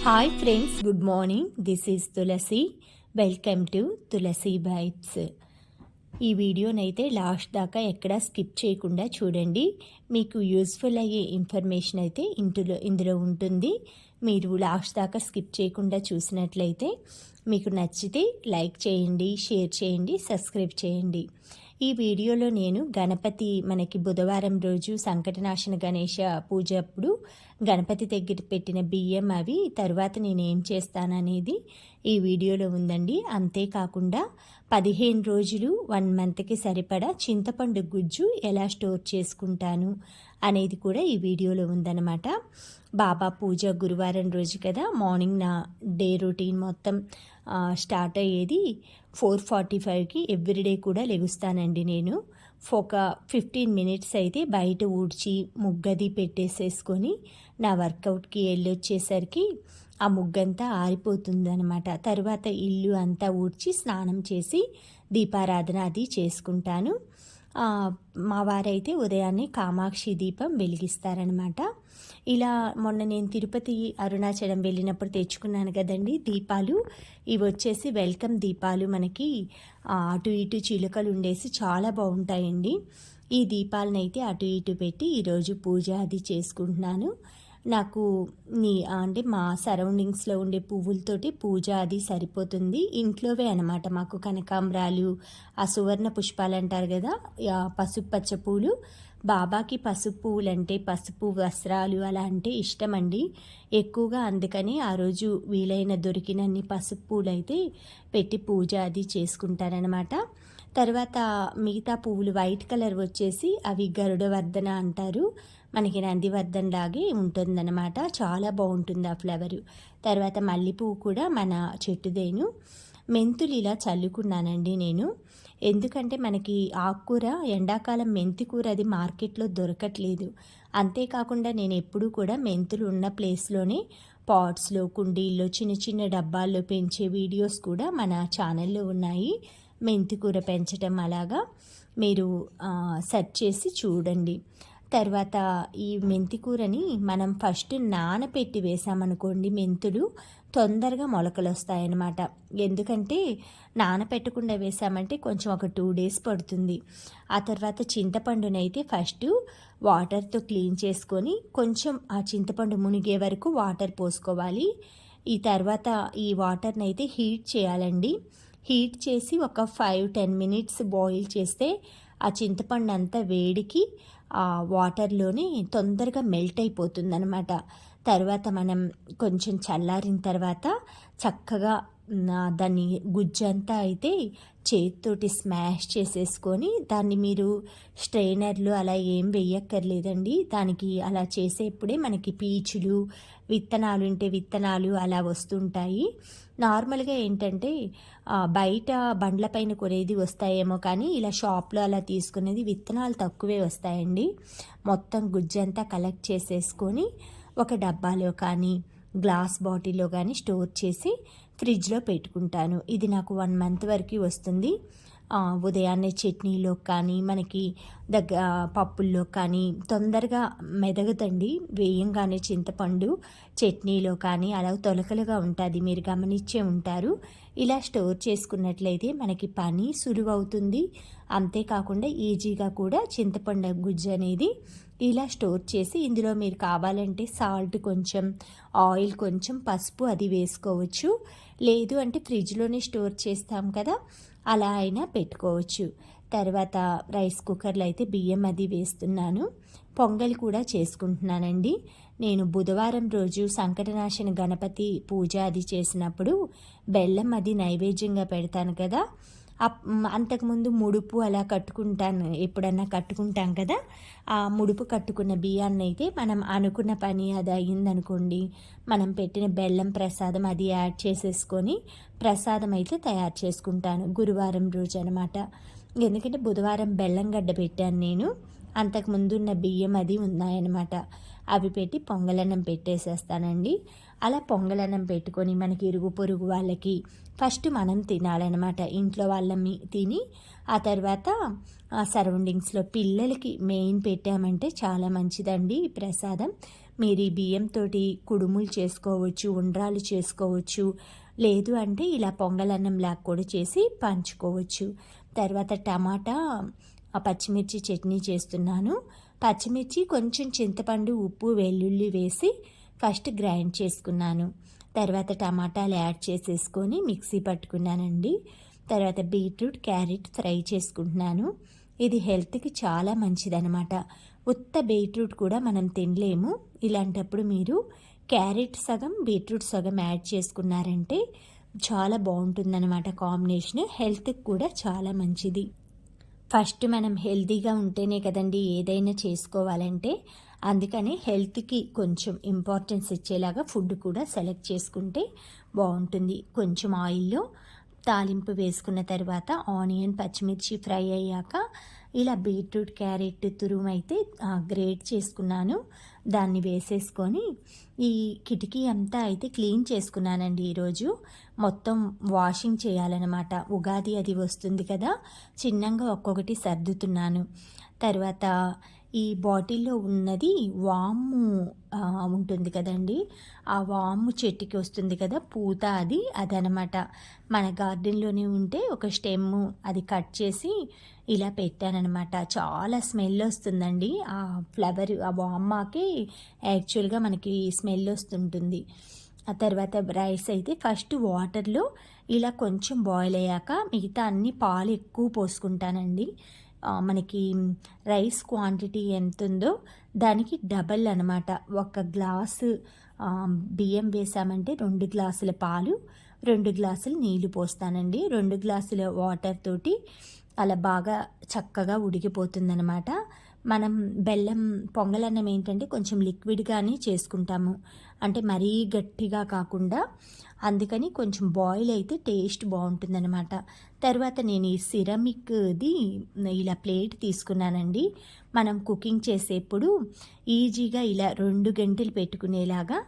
Hi friends, good morning. This is Tulasi. Welcome to Tulasi vibes. ఈ వీడియోనైతే last దాకా ఎక్కడా స్కిప్ చేయకుండా చూడండి. మీకు యూస్ఫుల్ అయ్యే ఇన్ఫర్మేషన్ అయితే ఇందులో ఉంటుంది. మీరు లాస్ట్ దాకా స్కిప్ చేయకుండా చూసినట్లయితే మీకు నచ్చితే లైక్ చేయండి, షేర్ చేయండి, సబ్స్క్రైబ్ చేయండి. ఈ వీడియోలో నేను గణపతి మనకి బుధవారం రోజు సంకటనాశన గణేష పూజ అప్పుడు గణపతి దగ్గర పెట్టిన బియ్యం అవి తర్వాత నేను ఏం చేస్తాననేది ఈ వీడియోలో ఉందండి. అంతేకాకుండా 15 రోజులు 1 మంత్కి సరిపడా చింతపండు గుజ్జు ఎలా స్టోర్ చేసుకుంటాను అనేది కూడా ఈ వీడియోలో ఉందన్నమాట. బాబా పూజ గురువారం రోజు కదా, మార్నింగ్ నా డే రొటీన్ మొత్తం స్టార్ట్ అయ్యేది 4:45కి. ఎవ్రీడే కూడా లెగుస్తానండి నేను. ఒక 15 మినిట్స్ అయితే బయట ఊడ్చి ముగ్గది పెట్టేసేసుకొని నా వర్కౌట్కి వెళ్ళొచ్చేసరికి ఆ ముగ్గంతా ఆరిపోతుందనమాట. తర్వాత ఇల్లు అంతా ఊడ్చి స్నానం చేసి దీపారాధన అది చేసుకుంటాను. మా వారైతే ఉదయాన్నే కామాక్షి దీపం వెలిగిస్తారనమాట. ఇలా మొన్న నేను తిరుపతి, అరుణాచలం వెళ్ళినప్పుడు తెచ్చుకున్నాను కదండి దీపాలు. ఇవి వచ్చేసి వెల్కమ్ దీపాలు. మనకి అటు ఇటు చిలుకలు ఉండేసి చాలా బాగుంటాయండి. ఈ దీపాలనైతే అటు ఇటు పెట్టి ఈరోజు పూజ అది చేసుకుంటున్నాను. నాకు అంటే మా సరౌండింగ్స్లో ఉండే పువ్వులతోటి పూజ అది సరిపోతుంది. ఇంట్లోవే అనమాట. మాకు కనకాంబరాలు, ఆ సువర్ణ పుష్పాలు అంటారు కదా, పసుపు పచ్చ పూలు. బాబాకి పసుపు పువ్వులు అంటే, పసుపు వస్త్రాలు అలా అంటే ఇష్టం అండి ఎక్కువగా. అందుకని ఆ రోజు వీలైన దొరికినన్ని పసుపు పూలు అయితే పెట్టి పూజ అది చేసుకుంటారనమాట. తర్వాత మిగతా పువ్వులు వైట్ కలర్ వచ్చేసి అవి గరుడవర్ధన అంటారు. మనకి నందివర్ధన్ లాగే ఉంటుందన్నమాట. చాలా బాగుంటుంది ఆ ఫ్లవరు. తర్వాత మల్లెపువ్వు కూడా మన చెట్టుదేను. మెంతులు ఇలా చల్లుకున్నానండి నేను. ఎందుకంటే మనకి ఆకుకూర ఎండాకాలం మెంతి కూర అది మార్కెట్లో దొరకట్లేదు. అంతేకాకుండా నేను ఎప్పుడూ కూడా మెంతులు ఉన్న ప్లేస్లోనే పాట్స్లో, కుండీల్లో, చిన్న చిన్న డబ్బాల్లో పెంచే వీడియోస్ కూడా మన ఛానల్లో ఉన్నాయి. మెంతి కూర పెంచడం అలాగా మీరు సెర్చ్ చేసి చూడండి. తర్వాత ఈ మెంతి కూరని మనం ఫస్ట్ నానపెట్టి వేసామనుకోండి, మెంతులు తొందరగా మొలకలు వస్తాయన్నమాట. ఎందుకంటే నానపెట్టకుండా వేసామంటే కొంచెం ఒక 2 days పడుతుంది. ఆ తర్వాత చింతపండునైతే ఫస్ట్ వాటర్తో క్లీన్ చేసుకొని కొంచెం ఆ చింతపండు మునిగే వరకు వాటర్ పోసుకోవాలి. ఈ తర్వాత ఈ వాటర్ని అయితే హీట్ చేయాలండి. హీట్ చేసి ఒక 5-10 minutes బాయిల్ చేస్తే ఆ చింతపండు అంతా వేడికి ఆ వాటర్లోనే తొందరగా మెల్ట్ అయిపోతుంది అనమాట. తర్వాత మనం కొంచెం చల్లారిన తర్వాత చక్కగా దాన్ని గుజ్జంతా అయితే చేతితోటి స్మాష్ చేసేసుకొని, దాన్ని మీరు స్ట్రైనర్లు అలా ఏం వేయక్కర్లేదండి. దానికి అలా చేసేప్పుడే మనకి పీచులు, విత్తనాలు ఉంటే విత్తనాలు అలా వస్తుంటాయి. నార్మల్గా ఏంటంటే బయట బండ్లపైన కొనేది వస్తాయేమో, కానీ ఇలా షాప్లో అలా తీసుకునేది విత్తనాలు తక్కువే వస్తాయండి. మొత్తం గుజ్జంతా కలెక్ట్ చేసేసుకొని ఒక డబ్బాలో కానీ గ్లాస్ బాటిల్లో కానీ స్టోర్ చేసి ఫ్రిడ్జ్లో పెట్టుకుంటాను. ఇది నాకు 1 month వరకు వస్తుంది. ఉదయాన్నే చట్నీలో కానీ మనకి పప్పుల్లో కానీ తొందరగా మెదగదండి. వేయంగానే చింతపండు చట్నీలో కానీ అలా తొలకలుగా ఉంటుంది, మీరు గమనించే ఉంటారు. ఇలా స్టోర్ చేసుకున్నట్లయితే మనకి పని సులువవుతుంది. అంతేకాకుండా ఈజీగా కూడా చింతపండు గుజ్జు అనేది ఇలా స్టోర్ చేసి ఇందులో మీరు కావాలంటే సాల్ట్ కొంచెం, ఆయిల్ కొంచెం, పసుపు అది వేసుకోవచ్చు. లేదు అంటే ఫ్రిడ్జ్లోనే స్టోర్ చేస్తాం కదా, అలా అయినా పెట్టుకోవచ్చు. తర్వాత రైస్ కుక్కర్లో అయితే బియ్యం అది వేస్తున్నాను. పొంగల్ కూడా చేసుకుంటున్నానండి. నేను బుధవారం రోజు సంకటనాశన గణపతి పూజ అది చేసినప్పుడు బెల్లం అది నైవేద్యంగా పెడతాను కదా. అంతకుముందు ముడుపు అలా కట్టుకుంటాను, ఎప్పుడన్నా కట్టుకుంటాం కదా. ఆ ముడుపు కట్టుకున్న బియ్యాన్ని అయితే మనం అనుకున్న పని అది అయ్యిందనుకోండి, మనం పెట్టిన బెల్లం ప్రసాదం అది యాడ్ చేసేసుకొని ప్రసాదం అయితే తయారు చేసుకుంటాను గురువారం రోజు అనమాట. ఎందుకంటే బుధవారం బెల్లం గడ్డ పెట్టాను నేను. అంతకుముందు ఉన్న బియ్యం అది ఉన్నాయన్నమాట. అవి పెట్టి పొంగలన్నం పెట్టేసేస్తానండి. అలా పొంగలన్నం పెట్టుకొని మనకి ఇరుగు పొరుగు వాళ్ళకి ఫస్ట్ మనం తినాలన్నమాట. ఇంట్లో వాళ్ళని తిని ఆ తర్వాత సరౌండింగ్స్లో పిల్లలకి మెయిన్ పెట్టామంటే చాలా మంచిదండి ఈ ప్రసాదం. మీరు ఈ బియ్యంతో కుడుములు చేసుకోవచ్చు, ఉండ్రాలు చేసుకోవచ్చు, లేదు అంటే ఇలా పొంగలన్నంలాగా కూడా చేసి పంచుకోవచ్చు. తర్వాత టమాటా పచ్చిమిర్చి చట్నీ చేస్తున్నాను. పచ్చిమిర్చి, కొంచెం చింతపండు, ఉప్పు, వెల్లుల్లి వేసి ఫస్ట్ గ్రైండ్ చేసుకున్నాను. తర్వాత టమాటాలు యాడ్ చేసేసుకొని మిక్సీ పట్టుకున్నానండి. తర్వాత బీట్రూట్, క్యారెట్ ఫ్రై చేసుకుంటున్నాను. ఇది హెల్త్కి చాలా మంచిదనమాట. ఉత్త బీట్రూట్ కూడా మనం తినలేము. ఇలాంటప్పుడు మీరు క్యారెట్ సగం, బీట్రూట్ సగం యాడ్ చేసుకున్నారంటే చాలా బాగుంటుందన్నమాట కాంబినేషన్. హెల్త్కి కూడా చాలా మంచిది. ఫస్ట్ మనం హెల్తీగా ఉంటేనే కదండి ఏదైనా చేసుకోవాలంటే. అందుకని హెల్త్కి కొంచెం ఇంపార్టెన్స్ ఇచ్చేలాగా ఫుడ్ కూడా సెలెక్ట్ చేసుకుంటే బాగుంటుంది. కొంచెం ఆయిల్లో తాలింపు వేసుకున్న తర్వాత ఆనియన్, పచ్చిమిర్చి ఫ్రై అయ్యాక ఇలా బీట్రూట్, క్యారెట్ తురుమైతే గ్రేట్ చేసుకున్నాను. దాన్ని వేసేసుకొని ఈ కిటికీ అంతా అయితే క్లీన్ చేసుకున్నానండి. ఈరోజు మొత్తం వాషింగ్ చేయాలన్నమాట. ఉగాది అది వస్తుంది కదా, చిన్నగా ఒక్కొక్కటి సర్దుతున్నాను. తర్వాత ఈ బాటిల్లో ఉన్నది వాము ఉంటుంది కదండి, ఆ వాము చెట్టుకి వస్తుంది కదా పూత, అదనమాట. మన గార్డెన్లోనే ఉంటే ఒక స్టెమ్ము అది కట్ చేసి ఇలా పెట్టానన్నమాట. చాలా స్మెల్ వస్తుందండి ఆ ఫ్లవర్, ఆ వామ్మాకి యాక్చువల్గా మనకి స్మెల్ వస్తుంటుంది. ఆ తర్వాత రైస్ అయితే ఫస్ట్ వాటర్లో ఇలా కొంచెం బాయిల్ అయ్యాక మిగతా అన్ని పాలు ఎక్కువ పోసుకుంటానండి. మనకి రైస్ క్వాంటిటీ ఎంత ఉందో దానికి డబల్ అనమాట. ఒక గ్లాసు బియ్యం వేసామంటే 2 గ్లాసుల పాలు, 2 గ్లాసులు నీళ్లు పోస్తానండి. 2 గ్లాసుల వాటర్ తోటి అలా బాగా చక్కగా ఉడికిపోతుందనమాట. మనం బెల్లం పొంగలన్నం ఏంటంటే కొంచెం లిక్విడ్గానే చేసుకుంటాము, అంటే మరీ గట్టిగా కాకుండా. అందుకని కొంచెం బాయిల్ అయితే టేస్ట్ బాగుంటుందన్నమాట. తర్వాత నేను ఈ సిరమిక్ది ఇలా ప్లేట్ తీసుకున్నానండి. మనం కుకింగ్ చేసేప్పుడు ఈజీగా ఇలా 2 గంటలు పెట్టుకునేలాగా,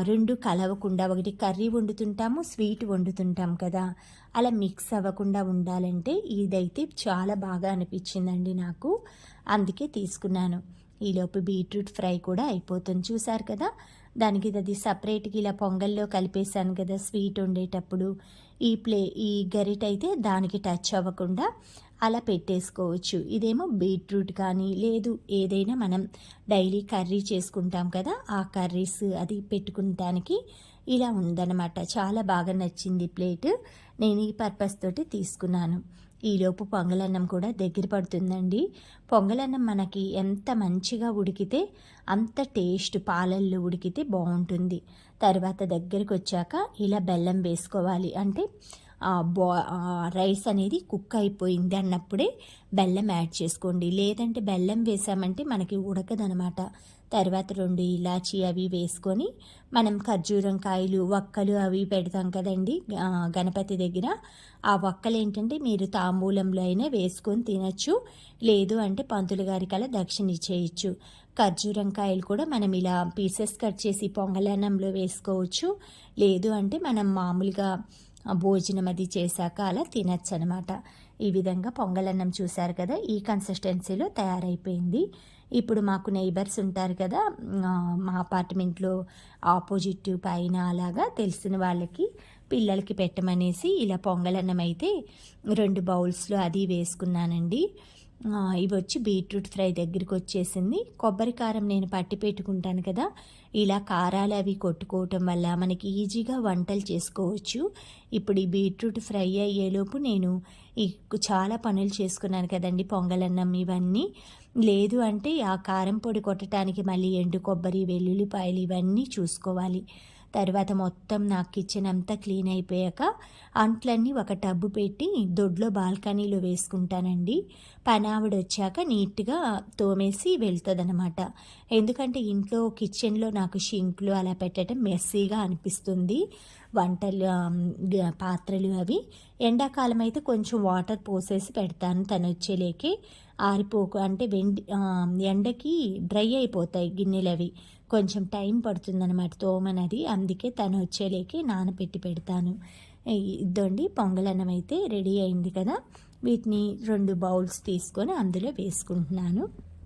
2 కలవకుండా, ఒకటి కర్రీ వండుతుంటాము, స్వీట్ వండుతుంటాం కదా, అలా మిక్స్ అవ్వకుండా ఉండాలంటే ఇదైతే చాలా బాగా అనిపించిందండి నాకు. అందుకే తీసుకున్నాను. ఈలోపు బీట్రూట్ ఫ్రై కూడా అయిపోతుంది. చూసారు కదా, దానికి అది సపరేట్గా ఇలా పొంగల్లో కలిపేశాను కదా స్వీట్ వండేటప్పుడు. ఈ గరిట అయితే దానికి టచ్ అవ్వకుండా అలా పెట్టేసుకోవచ్చు. ఇదేమో బీట్రూట్ కానీ లేదు ఏదైనా మనం డైలీ కర్రీ చేసుకుంటాం కదా, ఆ కర్రీస్ అది పెట్టుకుంటానికి ఇలా ఉందన్నమాట. చాలా బాగా నచ్చింది ప్లేట్. నేను ఈ పర్పస్ తోటి తీసుకున్నాను. ఈలోపు పొంగలన్నం కూడా దగ్గర పడుతుందండి. పొంగలన్నం మనకి ఎంత మంచిగా ఉడికితే అంత టేస్ట్, పాలల్లో ఉడికితే బాగుంటుంది. తర్వాత దగ్గరికి వచ్చాక ఇలా బెల్లం వేసుకోవాలి. అంటే రైస్ అనేది కుక్ అయిపోయింది అన్నప్పుడే బెల్లం యాడ్ చేసుకోండి. లేదంటే బెల్లం వేసామంటే మనకి ఉడకదనమాట. తర్వాత 2 ఇలాచీ అవి వేసుకొని మనం ఖర్జూరం కాయలు, వక్కలు అవి పెడతాం కదండి గణపతి దగ్గర. ఆ వక్కలు ఏంటంటే మీరు తాంబూలంలో అయినా వేసుకొని తినచ్చు, లేదు అంటే పంతులు గారికి అలా దక్షిణ ఇచ్చేయచ్చు. ఖర్జూరం కాయలు కూడా మనం ఇలా పీసెస్ కట్ చేసి పొంగలన్నంలో వేసుకోవచ్చు, లేదు అంటే మనం మామూలుగా భోజనం అది చేశాక అలా తినచ్చు అనమాట. ఈ విధంగా పొంగలన్నం చూశారు కదా, ఈ కన్సిస్టెన్సీలో తయారైపోయింది. ఇప్పుడు మాకు నైబర్స్ ఉంటారు కదా మా అపార్ట్మెంట్లో ఆపోజిట్ పైన, అలాగా తెలిసిన వాళ్ళకి పిల్లలకి పెట్టమనేసి ఇలా పొంగలన్నం అయితే 2 బౌల్స్లో అది వేసుకున్నానండి. ఇవి వచ్చి బీట్రూట్ ఫ్రై దగ్గరికి వచ్చేసింది. కొబ్బరి కారం నేను పట్టి పెట్టుకుంటాను కదా, ఇలా కారాలు అవి కొట్టుకోవటం వల్ల మనకి ఈజీగా వంటలు చేసుకోవచ్చు. ఇప్పుడు ఈ బీట్రూట్ ఫ్రై అయ్యేలోపు నేను చాలా పనులు చేసుకున్నాను కదండి, పొంగలన్నం ఇవన్నీ. లేదు అంటే ఆ కారం పొడి కొట్టడానికి మళ్ళీ ఎండు కొబ్బరి, వెల్లుల్లిపాయలు ఇవన్నీ చూసుకోవాలి. తర్వాత మొత్తం నా కిచెన్ అంతా క్లీన్ అయిపోయాక అంట్లన్నీ ఒక టబ్బు పెట్టి దొడ్లో బాల్కనీలో వేసుకుంటానండి. పనావిడ వచ్చాక నీట్గా తోమేసి వెళ్తుందనమాట. ఎందుకంటే ఇంట్లో కిచెన్లో నాకు షింక్లు అలా పెట్టడం మెస్సీగా అనిపిస్తుంది, వంటలు పాత్రలు అవి. ఎండాకాలం అయితే కొంచెం వాటర్ పోసేసి పెడతాను, తను వచ్చేలేకే ఆరిపోకు అంటే ఎండకి డ్రై అయిపోతాయి గిన్నెలు అవి. కొంచెం టైం పడుతుందన్నమాట తోమనది, అందుకే తను వచ్చేలేకి నానబెట్టి పెడతాను. ఇద్దండి పొంగలన్నం అయితే రెడీ అయింది కదా. వీటిని 2 బౌల్స్ తీసుకొని అందులో వేసుకుంటున్నాను.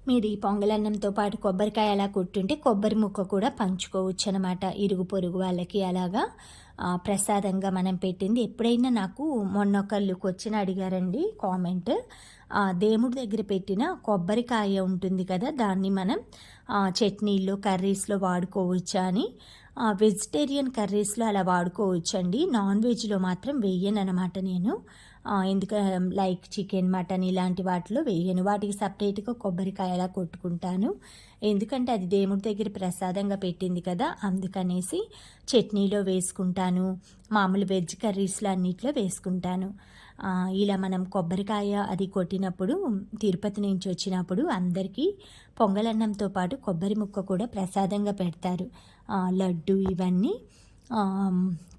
మీరు ఈ పొంగలన్నంతో పాటు కొబ్బరికాయ అలా కొట్టుంటే కొబ్బరి ముక్క కూడా పంచుకోవచ్చు అనమాట ఇరుగు పొరుగు వాళ్ళకి అలాగా. ప్రసాదంగా మనం పెట్టింది ఎప్పుడైనా నాకు మొన్న ఒకళ్ళకి వచ్చిన అడిగారండి కామెంట్. దేవుడి దగ్గర పెట్టిన కొబ్బరికాయ ఉంటుంది కదా, దాన్ని మనం చట్నీల్లో కర్రీస్లో వాడుకోవచ్చా అని. వెజిటేరియన్ కర్రీస్లో అలా వాడుకోవచ్చండి, నాన్ వెజ్లో మాత్రం వేయను అనమాట నేను. లైక్ చికెన్, మటన్ ఇలాంటి వాటిలో వేయను. వాటికి సపరేట్గా కొబ్బరికాయ అలా కొట్టుకుంటాను. ఎందుకంటే అది దేవుడి దగ్గర ప్రసాదంగా పెట్టింది కదా, అందుకనేసి చట్నీలో వేసుకుంటాను, మామూలు వెజ్ కర్రీస్లో అన్నిట్లో వేసుకుంటాను. ఇలా మనం కొబ్బరికాయ అది కొట్టినప్పుడు తిరుపతి నుంచి వచ్చినప్పుడు అందరికీ పొంగలన్నంతో పాటు కొబ్బరి ముక్క కూడా ప్రసాదంగా పెడతారు, లడ్డు ఇవన్నీ.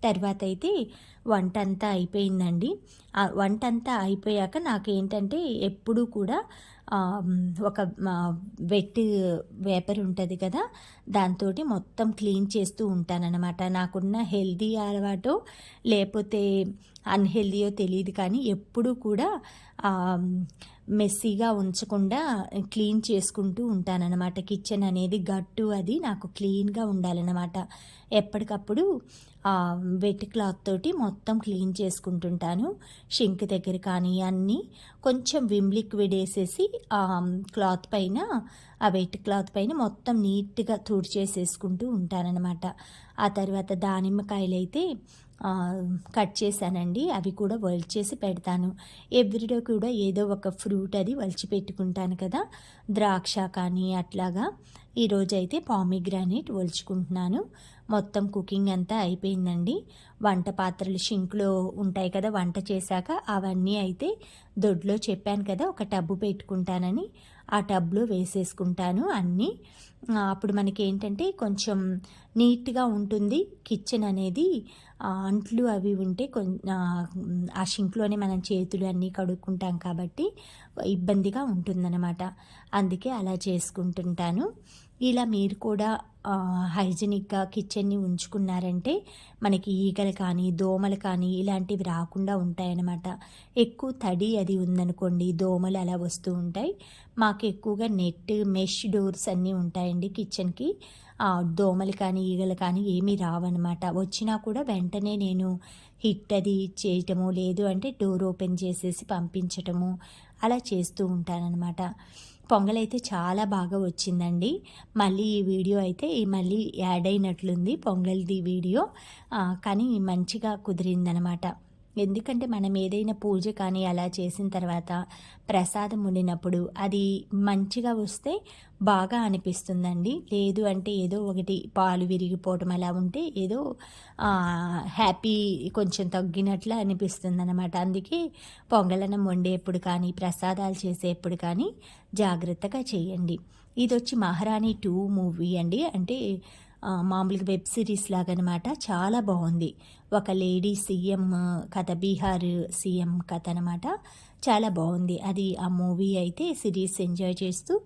తర్వాత అయితే వంట అంతా అయిపోయిందండి. ఆ వంట అంతా అయిపోయాక నాకేంటంటే ఎప్పుడూ కూడా ఒక వెట్ వేపర్ ఉంటుంది కదా, దాంతో మొత్తం క్లీన్ చేస్తూ ఉంటానన్నమాట. నాకున్న హెల్దీ అలవాటో లేకపోతే అన్హెల్దీయో తెలియదు, కానీ ఎప్పుడూ కూడా మెస్సీగా ఉంచకుండా క్లీన్ చేసుకుంటూ ఉంటానన్నమాట. కిచెన్ అనేది గట్టు అది నాకు క్లీన్గా ఉండాలన్నమాట. ఎప్పటికప్పుడు వెట్ క్లాత్ తోటి మొత్తం క్లీన్ చేసుకుంటుంటాను. షింక్ దగ్గర కానీ అన్నీ కొంచెం విమ్ లిక్విడ్ వేసేసి క్లాత్ పైన, ఆ వెట్ క్లాత్ పైన మొత్తం నీట్గా తుడిచేసేసుకుంటూ ఉంటానన్నమాట. ఆ తర్వాత దానిమ్మకాయలు అయితే కట్ చేశానండి, అవి కూడా వలిచేసి పెడతాను. ఎవ్రీడే కూడా ఏదో ఒక ఫ్రూట్ అది వలిచి పెట్టుకుంటాను కదా, ద్రాక్ష కానీ అట్లాగా. ఈరోజైతే పామిగ్రానైట్ ఒలుచుకుంటున్నాను. మొత్తం కుకింగ్ అంతా అయిపోయిందండి. వంట పాత్రలు షింక్లో ఉంటాయి కదా వంట చేశాక, అవన్నీ అయితే దొడ్లో చెప్పాను కదా ఒక టబ్బు పెట్టుకుంటానని, ఆ టబ్లో వేసేసుకుంటాను అన్నీ. అప్పుడు మనకి ఏంటంటే కొంచెం నీట్గా ఉంటుంది కిచెన్ అనేది. అంట్లు అవి ఉంటే ఆ షింక్లోనే మనం చేతులు అన్నీ కడుక్కుంటాం కాబట్టి ఇబ్బందిగా ఉంటుందన్నమాట. అందుకే అలా చేసుకుంటుంటాను. ఇలా మీరు కూడా హైజీనిక్గా కిచెన్ని ఉంచుకున్నారంటే మనకి ఈగలు కానీ దోమలు కానీ ఇలాంటివి రాకుండా ఉంటాయన్నమాట. ఎక్కువ తడి అది ఉందనుకోండి, దోమలు అలా వస్తూ ఉంటాయి. మాకు ఎక్కువగా నెట్ మెష్ డోర్స్ అన్నీ ఉంటాయండి కిచెన్కి. దోమలు కానీ ఈగలు కానీ ఏమీ రావన్నమాట. వచ్చినా కూడా వెంటనే నేను హిట్ అది చేయటము, లేదు అంటే డోర్ ఓపెన్ చేసేసి పంపించటము అలా చేస్తూ ఉంటానన్నమాట. పొంగలైతే చాలా బాగా వచ్చిందండి. మళ్ళీ ఈ వీడియో అయితే మళ్ళీ యాడ్ అయినట్లుంది పొంగల్ది వీడియో, కానీ మంచిగా కుదిరిందనమాట. ఎందుకంటే మనం ఏదైనా పూజ కానీ అలా చేసిన తర్వాత ప్రసాదం వండినప్పుడు అది మంచిగా వస్తే బాగా అనిపిస్తుందండి. లేదు అంటే ఏదో ఒకటి పాలు విరిగిపోవటం అలా ఉంటే ఏదో హ్యాపీ కొంచెం తగ్గినట్లు అనిపిస్తుంది అనమాట. అందుకే పొంగలన్నం వండేప్పుడు కానీ ప్రసాదాలు చేసేప్పుడు కానీ జాగ్రత్తగా చేయండి. ఇది వచ్చి మహారాణి 2 మూవీ అండి. అంటే మామూలుగా వెబ్ సిరీస్ లాగా అనమాట. చాలా బాగుంది. ఒక లేడీ సీఎం కథ, బీహార్ సీఎం కథ అనమాట. చాలా బాగుంది అది. ఆ మూవీ అయితే సిరీస్ ఎంజాయ్ చేస్తూ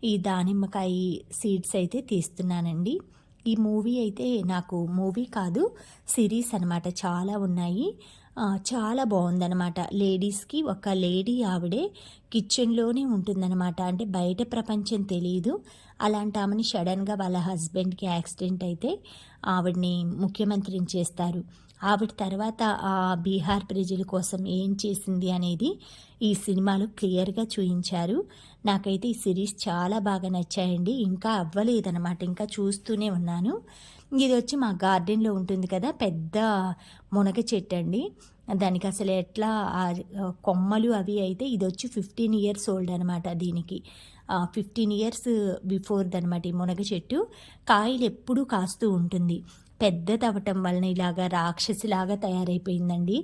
ఈ దానిమ్మకాయ సీడ్స్ అయితే తీస్తున్నానండి. ఈ మూవీ అయితే నాకు మూవీ కాదు సిరీస్ అనమాట, చాలా ఉన్నాయి. చాలా బాగుందనమాట. లేడీస్కి ఒక లేడీ ఆవిడే కిచెన్లోనే ఉంటుందన్నమాట. అంటే బయట ప్రపంచం తెలియదు. అలాంటి ఆమెని సడన్గా వాళ్ళ హస్బెండ్కి యాక్సిడెంట్ అయితే ఆవిడని ముఖ్యమంత్రిని చేస్తారు. ఆవిడ తర్వాత ఆ బీహార్ ప్రజల కోసం ఏం చేసింది అనేది ఈ సినిమాలో క్లియర్గా చూపించారు. నాకైతే ఈ సిరీస్ చాలా బాగా నచ్చాయండి. ఇంకా అవ్వలేదన్నమాట, ఇంకా చూస్తూనే ఉన్నాను. ఇది వచ్చి మా గార్డెన్లో ఉంటుంది కదా, పెద్ద మునగ చెట్టు అండి. దానికి అసలు ఎట్లా కొమ్మలు అవి అయితే ఇది వచ్చి 15 ఇయర్స్ ఓల్డ్ అనమాట. దీనికి 15 ఇయర్స్ బిఫోర్ది అనమాట ఈ మునగ చెట్టు. కాయలు ఎప్పుడూ కాస్తూ ఉంటుంది. పెద్దదవటం వలన ఇలాగా రాక్షసిలాగా తయారైపోయిందండి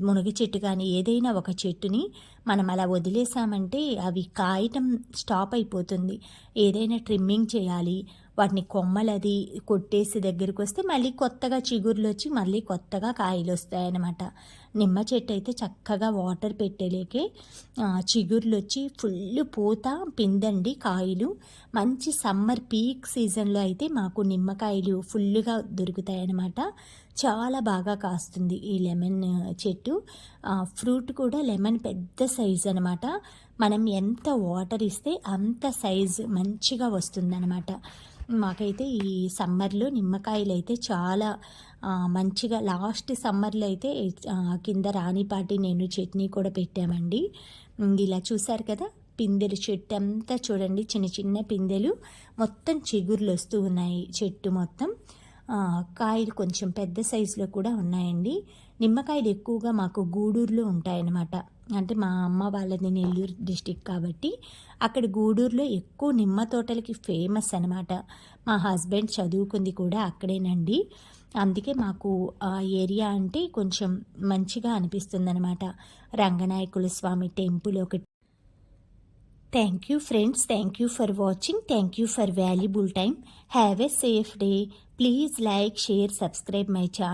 మునగ చెట్టు. కానీ ఏదైనా ఒక చెట్టుని మనం అలా వదిలేసామంటే అవి కాయటం స్టాప్ అయిపోతుంది. ఏదైనా ట్రిమ్మింగ్ చేయాలి, వాటిని కొమ్మలది కొట్టేసి దగ్గరికి వస్తే మళ్ళీ కొత్తగా చిగుర్లు వచ్చి మళ్ళీ కొత్తగా కాయలు వస్తాయన్నమాట. నిమ్మ చెట్టు అయితే చక్కగా వాటర్ పెట్టలేకే చిగుర్లు వచ్చి ఫుల్ పూత పిందండి కాయలు. మంచి సమ్మర్ పీక్ సీజన్లో అయితే మాకు నిమ్మకాయలు ఫుల్గా దొరుకుతాయి అన్నమాట. చాలా బాగా కాస్తుంది ఈ లెమన్ చెట్టు. ఫ్రూట్ కూడా లెమన్ పెద్ద సైజ్ అనమాట. మనం ఎంత వాటర్ ఇస్తే అంత సైజ్ మంచిగా వస్తుందనమాట. మాకైతే ఈ సమ్మర్‌లో నిమ్మకాయలైతే చాలా మంచిగా లాస్ట్ సమ్మర్‌లో అయితే కింద రాణిపాటి నేను చట్నీ కూడా పెట్టామండి. ఇలా చూసారు కదా! పిందెలు చెట్టంతా చూడండి, చిన్న చిన్న పిందెలు మొత్తం చిగుర్లొస్తూ ఉన్నాయి చెట్టు మొత్తం. కాయలు కొంచెం పెద్ద సైజులో కూడా ఉన్నాయండి. నిమ్మకాయలు ఎక్కువగా మాకు గూడూరులో ఉంటాయన్నమాట. అంటే మా అమ్మ వాళ్ళది నెల్లూరు డిస్ట్రిక్ట్ కాబట్టి అక్కడ గూడూరులో ఎక్కువ నిమ్మ తోటలకి ఫేమస్ అనమాట. మా హస్బెండ్ చదువుకుంది కూడా అక్కడేనండి. అందుకే మాకు ఆ ఏరియా అంటే కొంచెం మంచిగా అనిపిస్తుందనమాట. రంగనాయకుల స్వామి టెంపుల్ ఒకటి. Thank you friends. Thank you for watching. Thank you for valuable time. Have a safe day. Please like, share, subscribe my channel.